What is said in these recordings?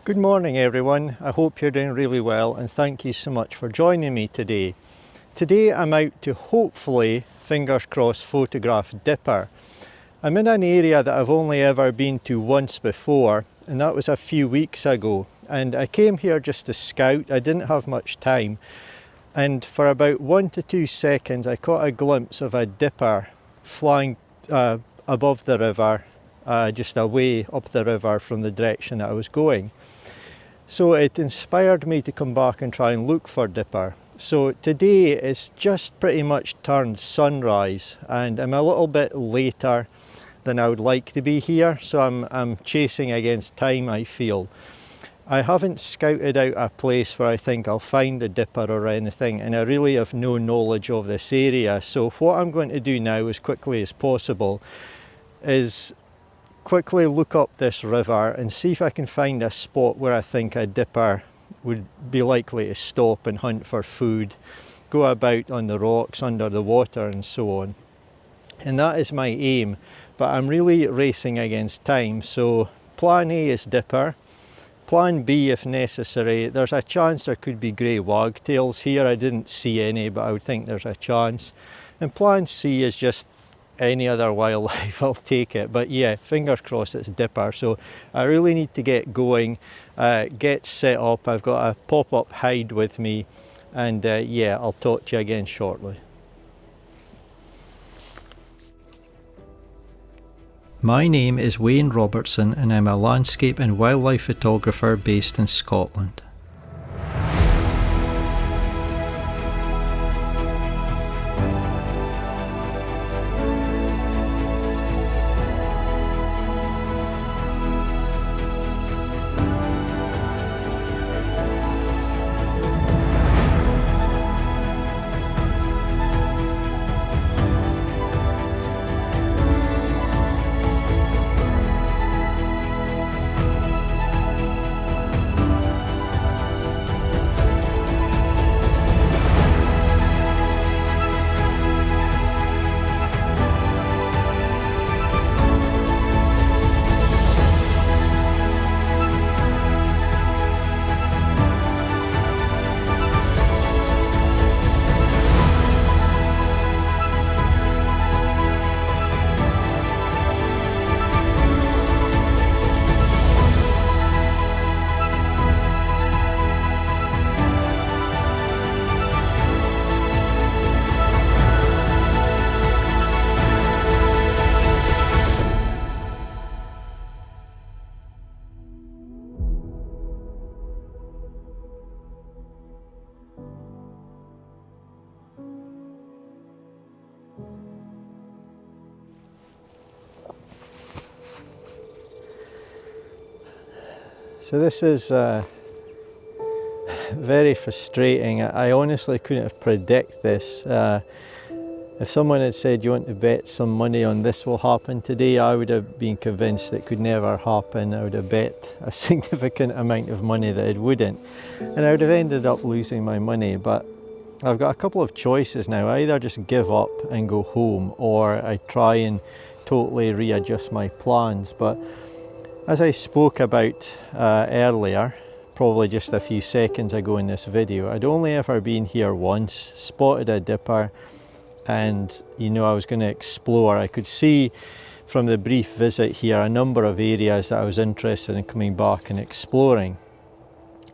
Good morning everyone, I hope you're doing really well and thank you so much for joining me today. Today I'm out to hopefully, fingers crossed, photograph Dipper. I'm in an area that I've only ever been to once before, and that was a few weeks ago, and I came here just to scout. I didn't have much time, and for about 1 to 2 seconds I caught a glimpse of a Dipper flying above the river, just away up the river from the direction that I was going. So it inspired me to come back and try and look for Dipper. So today it's just pretty much turned sunrise and I'm a little bit later than I would like to be here, so I'm chasing against time, I feel. I haven't scouted out a place where I think I'll find the Dipper or anything, and I really have no knowledge of this area. So what I'm going to do now as quickly as possible is quickly look up this river and see if I can find a spot where I think a Dipper would be likely to stop and hunt for food, go about on the rocks, under the water and so on. And that is my aim, but I'm really racing against time. So plan A is Dipper. Plan B, if necessary, there's a chance there could be grey wagtails here. I didn't see any, but I would think there's a chance. And plan C is just any other wildlife, I'll take it. But yeah, fingers crossed it's Dipper. So I really need to get going, get set up. I've got a pop-up hide with me, and yeah, I'll talk to you again shortly. My name is Wayne Robertson and I'm a landscape and wildlife photographer based in Scotland. So this is very frustrating. I honestly couldn't have predicted this. If someone had said you want to bet some money on this will happen today, I would have been convinced it could never happen. I would have bet a significant amount of money that it wouldn't, and I would have ended up losing my money. But I've got a couple of choices now. I either just give up and go home, or I try and totally readjust my plans. But as I spoke about earlier, probably just a few seconds ago in this video, I'd only ever been here once, spotted a Dipper, and you know, I was going to explore. I could see from the brief visit here a number of areas that I was interested in coming back and exploring.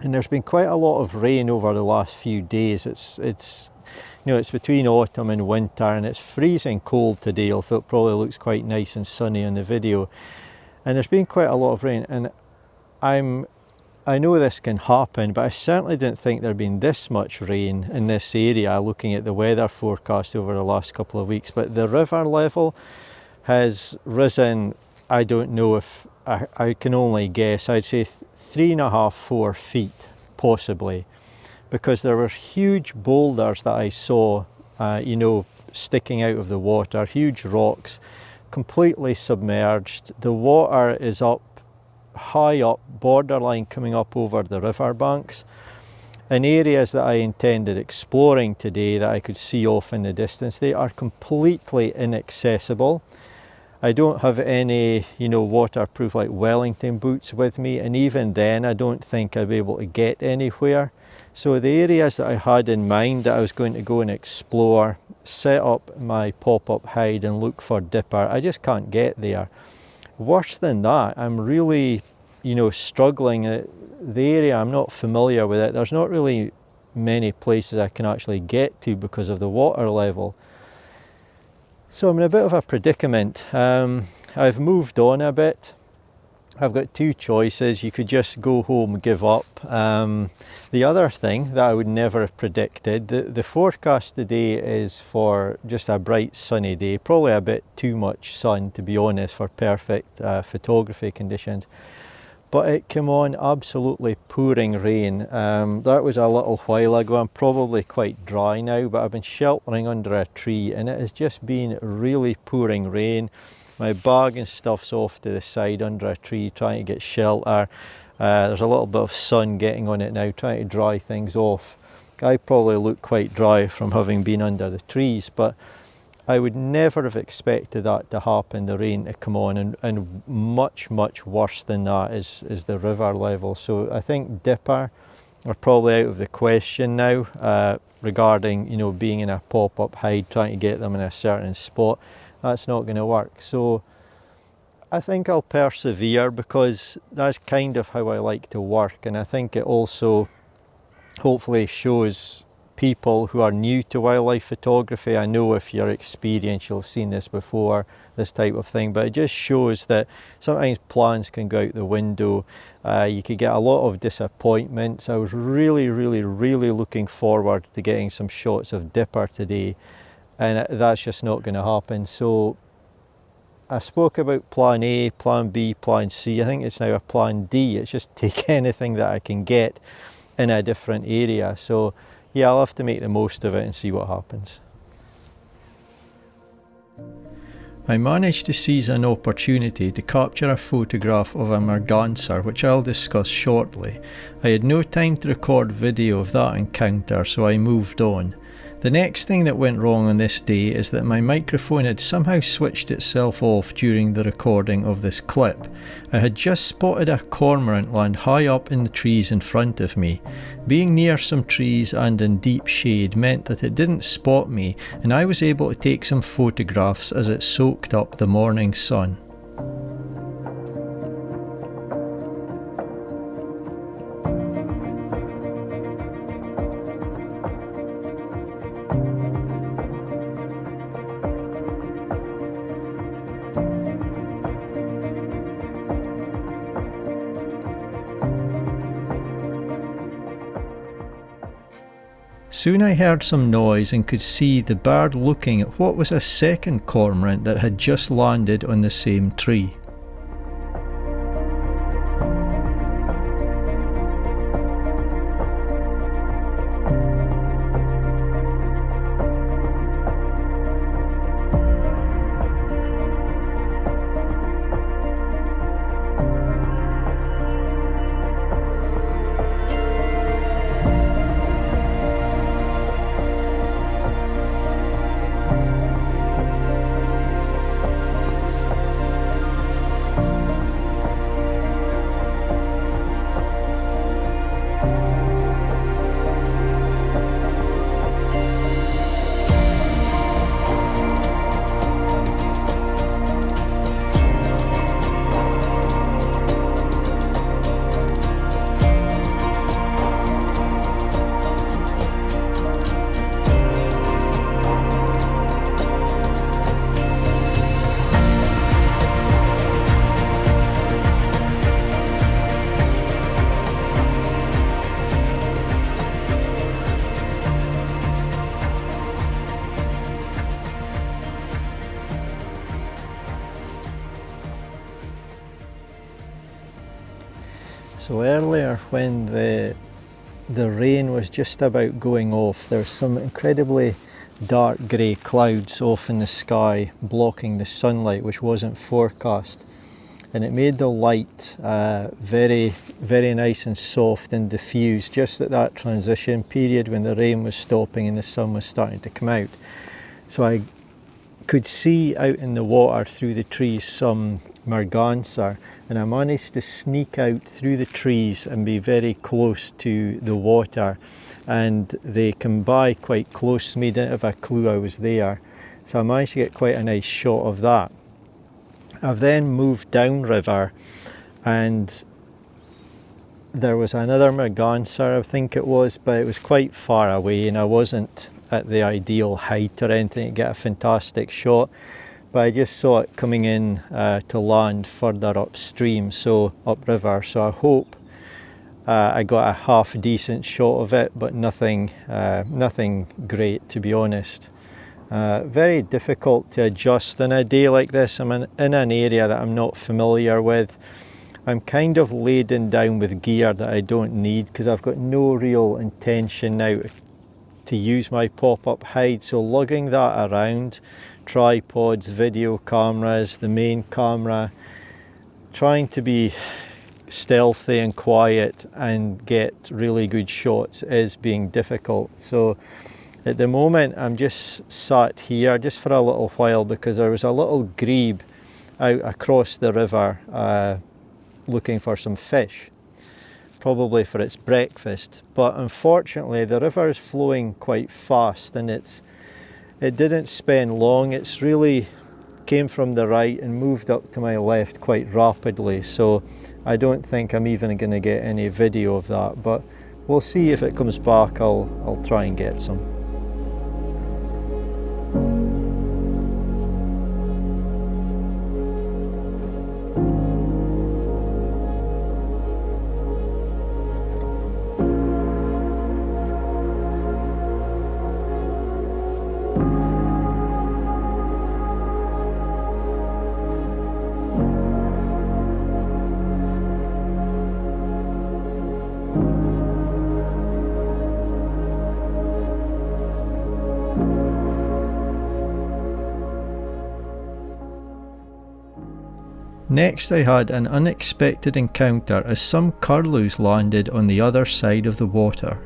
And there's been quite a lot of rain over the last few days. It's you know, it's between autumn and winter, and it's freezing cold today, although it probably looks quite nice and sunny in the video. And there's been quite a lot of rain, and I know this can happen, but I certainly didn't think there'd been this much rain in this area looking at the weather forecast over the last couple of weeks. But the river level has risen, I don't know, if I can only guess, I'd say 3.5, 4 feet possibly, because there were huge boulders that I saw, you know, sticking out of the water, huge rocks, completely submerged. The water is up, high up, borderline coming up over the river banks. In areas that I intended exploring today that I could see off in the distance, they are completely inaccessible. I don't have any, waterproof like Wellington boots with me, and even then I don't think I'll be able to get anywhere. So the areas that I had in mind that I was going to go and explore, set up my pop-up hide and look for dipper, I just can't get there. Worse than that, I'm really, struggling. The area, I'm not familiar with it. There's not really many places I can actually get to because of the water level. So I'm in a bit of a predicament. I've moved on a bit. I've got two choices. You could just go home, give up. The other thing that I would never have predicted, the forecast today is for just a bright sunny day, probably a bit too much sun to be honest for perfect photography conditions. But it came on absolutely pouring rain. That was a little while ago. I'm probably quite dry now, but I've been sheltering under a tree and it has just been really pouring rain. My bag and stuff's off to the side under a tree trying to get shelter. There's a little bit of sun getting on it now, trying to dry things off. I probably look quite dry from having been under the trees, but I would never have expected that to happen, the rain to come on, and much, much worse than that is the river level. So I think dipper are probably out of the question now regarding, being in a pop-up hide, trying to get them in a certain spot. That's not going to work. So I think I'll persevere because that's kind of how I like to work, and I think it also hopefully shows people who are new to wildlife photography. I know if you're experienced, you'll have seen this before, this type of thing, but it just shows that sometimes plans can go out the window. You could get a lot of disappointments. I was really, really, really looking forward to getting some shots of dipper today, and that's just not going to happen. So I spoke about plan A, plan B, plan C. I think it's now a plan D. It's just take anything that I can get in a different area. So yeah, I'll have to make the most of it and see what happens. I managed to seize an opportunity to capture a photograph of a merganser, which I'll discuss shortly. I had no time to record video of that encounter, so I moved on. The next thing that went wrong on this day is that my microphone had somehow switched itself off during the recording of this clip. I had just spotted a cormorant land high up in the trees in front of me. Being near some trees and in deep shade meant that it didn't spot me, and I was able to take some photographs as it soaked up the morning sun. Soon I heard some noise and could see the bird looking at what was a second cormorant that had just landed on the same tree. So earlier when the rain was just about going off, there was some incredibly dark grey clouds off in the sky blocking the sunlight, which wasn't forecast, and it made the light very, very nice and soft and diffused just at that transition period when the rain was stopping and the sun was starting to come out. So I could see out in the water through the trees some merganser, and I managed to sneak out through the trees and be very close to the water, and they came by quite close to me, didn't have a clue I was there, so I managed to get quite a nice shot of that. I've then moved downriver, and there was another merganser, I think it was, but it was quite far away and I wasn't at the ideal height or anything to get a fantastic shot, but I just saw it coming in to land further upstream, so upriver, so I hope I got a half decent shot of it, but nothing great, to be honest. Very difficult to adjust in a day like this. I'm in an area that I'm not familiar with. I'm kind of laden down with gear that I don't need because I've got no real intention now to use my pop-up hide, so lugging that around, tripods, video cameras, the main camera, trying to be stealthy and quiet and get really good shots is being difficult. So at the moment I'm just sat here just for a little while because there was a little grebe out across the river looking for some fish, probably for its breakfast, but unfortunately the river is flowing quite fast and it didn't spend long. It's really came from the right and moved up to my left quite rapidly, so I don't think I'm even going to get any video of that, but we'll see. If it comes back I'll try and get some. Next I had an unexpected encounter as some curlews landed on the other side of the water.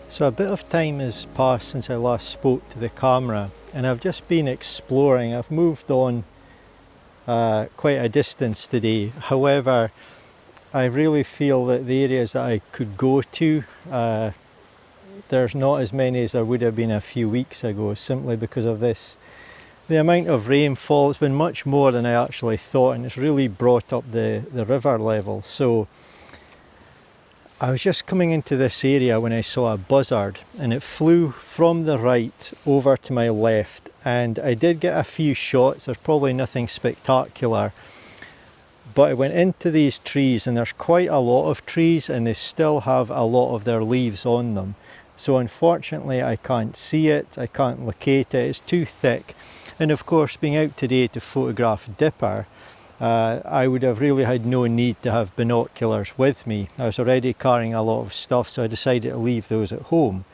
So a bit of time has passed since I last spoke to the camera and I've just been exploring. I've moved on quite a distance today. However, I really feel that the areas that I could go to, there's not as many as there would have been a few weeks ago, simply because of this. The amount of rainfall has been much more than I actually thought, and it's really brought up the river level. So I was just coming into this area when I saw a buzzard, and it flew from the right over to my left, and I did get a few shots. There's probably nothing spectacular, but I went into these trees, and there's quite a lot of trees and they still have a lot of their leaves on them. So unfortunately I can't see it, I can't locate it, it's too thick. And of course, being out today to photograph dipper, I would have really had no need to have binoculars with me. I was already carrying a lot of stuff, so I decided to leave those at home.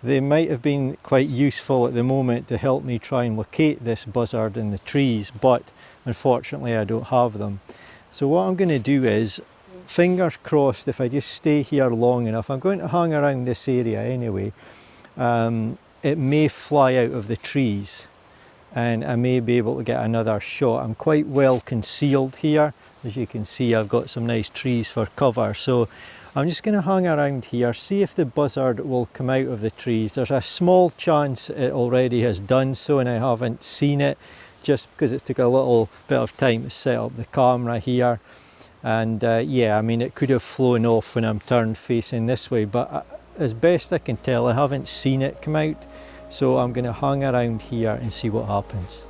They might have been quite useful at the moment to help me try and locate this buzzard in the trees, but unfortunately I don't have them. So what I'm going to do is, fingers crossed, if I just stay here long enough, I'm going to hang around this area anyway, it may fly out of the trees and I may be able to get another shot. I'm quite well concealed here. As you can see, I've got some nice trees for cover, so I'm just going to hang around here, see if the buzzard will come out of the trees. There's a small chance it already has done so and I haven't seen it, just because it took a little bit of time to set up the camera here. And yeah, I mean, it could have flown off when I'm turned facing this way, but as best I can tell, I haven't seen it come out. So I'm going to hang around here and see what happens.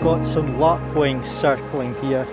got some lapwings circling here.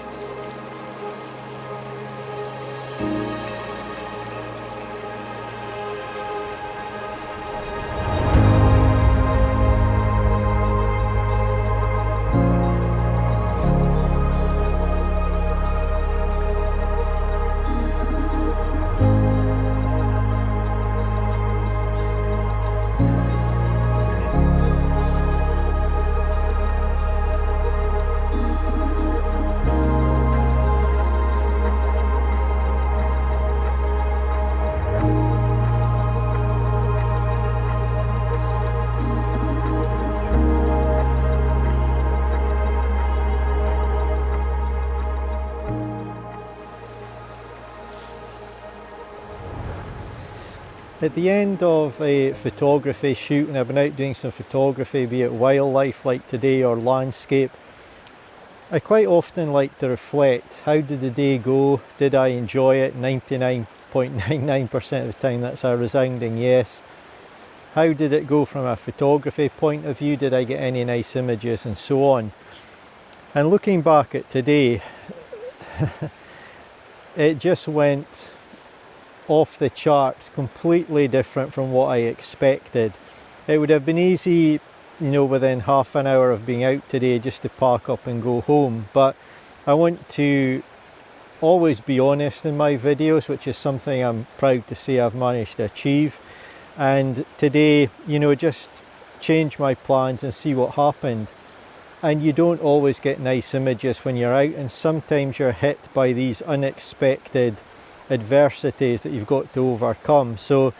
At the end of a photography shoot, and I've been out doing some photography, be it wildlife like today or landscape, I quite often like to reflect, how did the day go? Did I enjoy it? 99.99% of the time that's a resounding yes. How did it go from a photography point of view? Did I get any nice images and so on? And looking back at today, it just went off the charts, completely different from what I expected. It would have been easy, you know, within half an hour of being out today just to park up and go home, but I want to always be honest in my videos, which is something I'm proud to say I've managed to achieve. And today, you know, just change my plans and see what happened. And you don't always get nice images when you're out, and sometimes you're hit by these unexpected adversities that you've got to overcome. So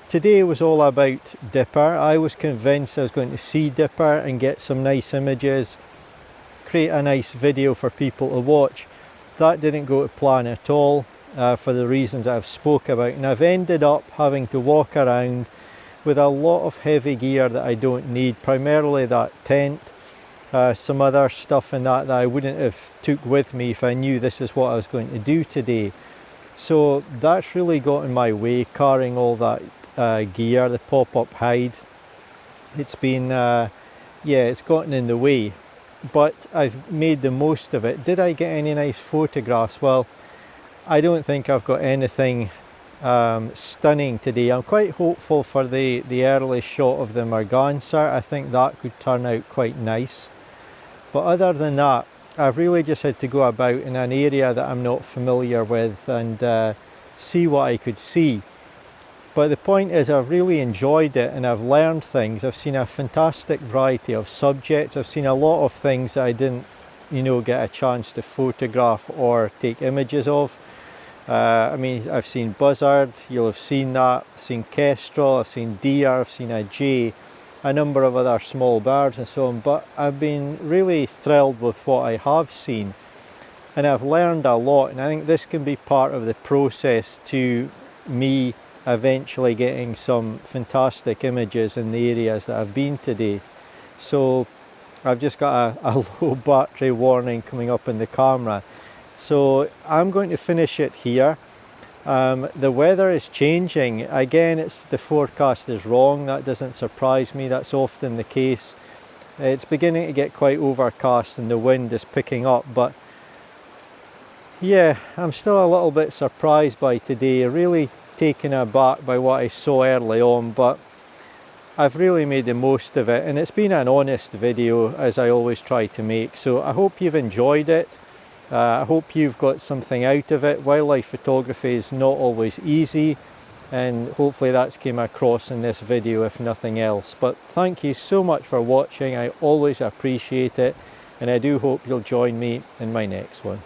today was all about Dipper. I was convinced I was going to see Dipper and get some nice images, create a nice video for people to watch. That didn't go to plan at all, for the reasons I've spoke about, and I've ended up having to walk around with a lot of heavy gear that I don't need, primarily that tent, some other stuff in that I wouldn't have took with me if I knew this is what I was going to do today. So that's really got in my way, carrying all that gear, the pop-up hide. It's been, yeah, it's gotten in the way, but I've made the most of it. Did I get any nice photographs? Well, I don't think I've got anything stunning today. I'm quite hopeful for the early shot of the merganser. I think that could turn out quite nice. But other than that, I've really just had to go about in an area that I'm not familiar with and see what I could see. But the point is, I've really enjoyed it and I've learned things. I've seen a fantastic variety of subjects. I've seen a lot of things that I didn't, you know, get a chance to photograph or take images of. I mean, I've seen buzzard, you'll have seen that, I've seen kestrel, I've seen deer, I've seen a jay, a number of other small birds and so on, but I've been really thrilled with what I have seen, and I've learned a lot, and I think this can be part of the process to me eventually getting some fantastic images in the areas that I've been today. So I've just got a low battery warning coming up in the camera, so I'm going to finish it here. The weather is changing again. The forecast is wrong. That doesn't surprise me, that's often the case. It's beginning to get quite overcast and the wind is picking up, but yeah, I'm still a little bit surprised by today, really taken aback by what I saw early on, but I've really made the most of it, and it's been an honest video as I always try to make. So I hope you've enjoyed it. I hope you've got something out of it. Wildlife photography is not always easy, and hopefully that's came across in this video if nothing else. But thank you so much for watching. I always appreciate it, and I do hope you'll join me in my next one.